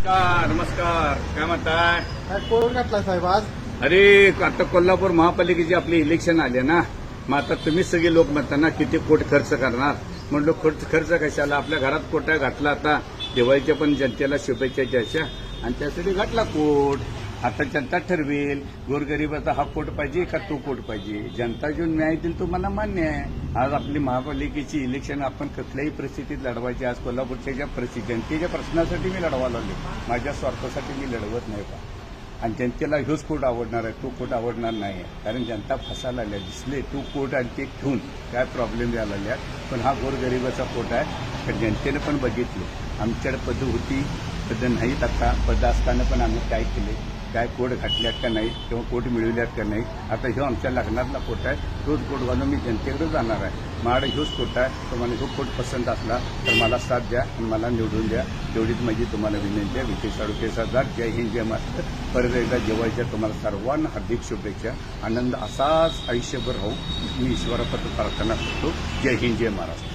नमस्कार नमस्कार. काय म्हणताय? काय कोण घातला साहेब आज? अरे आता कोल्हापूर महापालिकेचे आपले इलेक्शन आले ना, मग आता तुम्ही सगळे लोक म्हणता ना किती कोट खर्च करणार. म्हणलं खर्च कशाला, आपल्या घरात कोटा घातला. आता दिवाळीच्या पण जनतेला शुभेच्छा द्यायच्या आणि त्यासाठी घातला कोट. आता जनता ठरवेल गोरगरिबाचा हा कोट पाहिजे का तो कोट पाहिजे. जनता घेऊन न्याय देईल तो मला मान्य आहे. आज आपली महापालिकेची इलेक्शन आपण कुठल्याही परिस्थितीत लढवायची. आज कोल्हापूरच्या ज्या जनतेच्या प्रश्नासाठी मी लढवा लागलो, माझ्या स्वार्थासाठी मी लढवत नाही का. आणि जनतेला ह्योच कोट आवडणार आहे, तो कोट आवडणार नाही आहे. कारण जनता फसायला आल्या दिसले तो कोट आणि ते घेऊन काय प्रॉब्लेम यायला लागल्या. पण हा गोरगरिबाचा कोट आहे. तर जनतेनं पण बघितलं आमच्याकडे पद होती, पद नाहीत. आता पद असताना पण आम्ही काय केले, काय कोट घातल्यात का नाही किंवा कोट मिळवल्यात का नाही. आता ह्यो आमच्या लग्नातला कोट आहे, तोच कोट घालून मी जनतेकडे जाणार आहे. माझ्याकडे ह्योच कोट आहे. तुम्हाला जो कोट पसंत असला तर मला साथ द्या आणि मला निवडून द्या. एवढीच माझी तुम्हाला विनंती आहे. विखे साळुंखे सरदार. जय हिंद जय महाराष्ट्र. परत एकदा जेवायच्या तुम्हाला सर्वांना हार्दिक शुभेच्छा. आनंद असाच आयुष्यभर राहू मी ईश्वरापत्र प्रार्थना करतो. जय हिंद जय महाराष्ट्र.